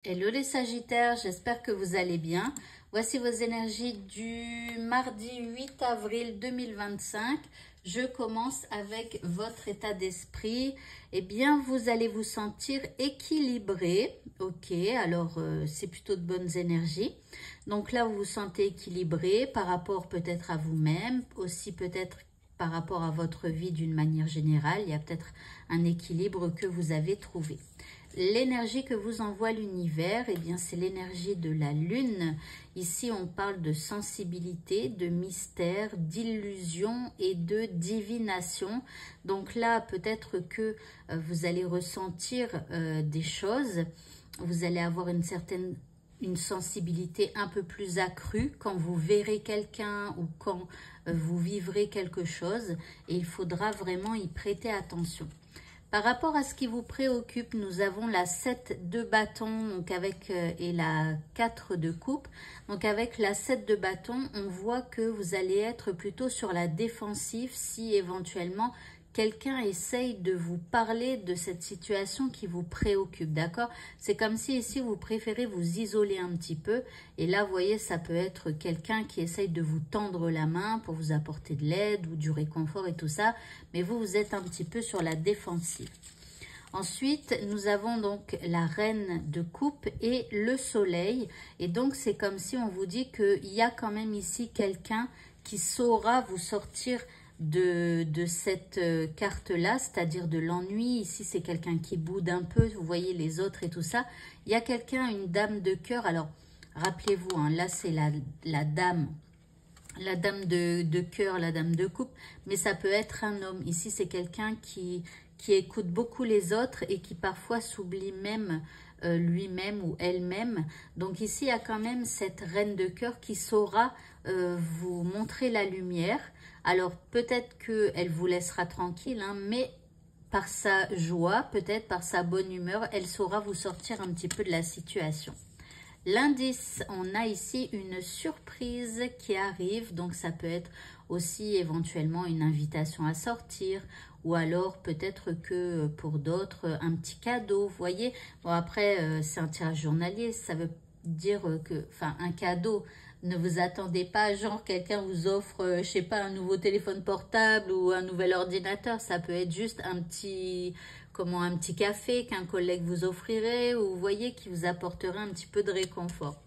Hello les Sagittaires, j'espère que vous allez bien. Voici vos énergies du mardi 8 avril 2025. Je commence avec votre état d'esprit. Eh bien, vous allez vous sentir équilibré. Ok, alors c'est plutôt de bonnes énergies. Donc là, vous vous sentez équilibré par rapport peut-être à vous-même, aussi peut-être par rapport à votre vie d'une manière générale. Il y a peut-être un équilibre que vous avez trouvé. L'énergie que vous envoie l'univers, eh bien, c'est l'énergie de la lune. Ici, on parle de sensibilité, de mystère, d'illusion et de divination. Donc là, peut-être que vous allez ressentir des choses. Vous allez avoir une sensibilité un peu plus accrue quand vous verrez quelqu'un ou quand vous vivrez quelque chose. Et il faudra vraiment y prêter attention. Par rapport à ce qui vous préoccupe, nous avons la 7 de bâton donc et la 4 de coupe. Donc avec la 7 de bâton, on voit que vous allez être plutôt sur la défensive si éventuellement quelqu'un essaye de vous parler de cette situation qui vous préoccupe, d'accord? C'est comme si ici vous préférez vous isoler un petit peu. Et là, vous voyez, ça peut être quelqu'un qui essaye de vous tendre la main pour vous apporter de l'aide ou du réconfort et tout ça. Mais vous, vous êtes un petit peu sur la défensive. Ensuite, nous avons donc la reine de coupe et le soleil. Et donc, c'est comme si on vous dit qu'il y a quand même ici quelqu'un qui saura vous sortir de cette carte-là, c'est-à-dire de l'ennui. Ici, c'est quelqu'un qui boude un peu, vous voyez les autres et tout ça. Il y a quelqu'un, une dame de cœur. Alors, rappelez-vous, hein, là, c'est la dame de cœur, la dame de coupe, mais ça peut être un homme. Ici, c'est quelqu'un qui écoute beaucoup les autres et qui parfois s'oublie même lui-même ou elle-même. Donc ici, il y a quand même cette reine de cœur qui saura vous montrer la lumière. Alors, peut-être qu'elle vous laissera tranquille, hein, mais par sa joie, peut-être par sa bonne humeur, elle saura vous sortir un petit peu de la situation. L'indice, on a ici une surprise qui arrive, donc ça peut être aussi éventuellement une invitation à sortir ou alors peut-être que pour d'autres un petit cadeau, vous voyez. Bon après c'est un tirage journalier, ça veut dire que, enfin un cadeau, ne vous attendez pas, genre quelqu'un vous offre, je sais pas, un nouveau téléphone portable ou un nouvel ordinateur, ça peut être juste un petit café qu'un collègue vous offrirait ou vous voyez qui vous apporterait un petit peu de réconfort.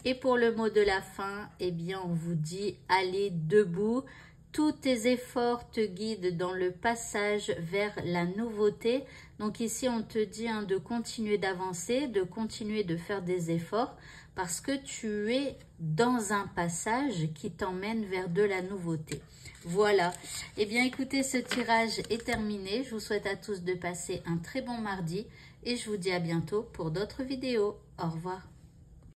Et pour le mot de la fin, eh bien on vous dit allez debout. Tous tes efforts te guident dans le passage vers la nouveauté. Donc ici, on te dit hein, de continuer d'avancer, de continuer de faire des efforts parce que tu es dans un passage qui t'emmène vers de la nouveauté. Voilà. Eh bien, écoutez, ce tirage est terminé. Je vous souhaite à tous de passer un très bon mardi et je vous dis à bientôt pour d'autres vidéos. Au revoir.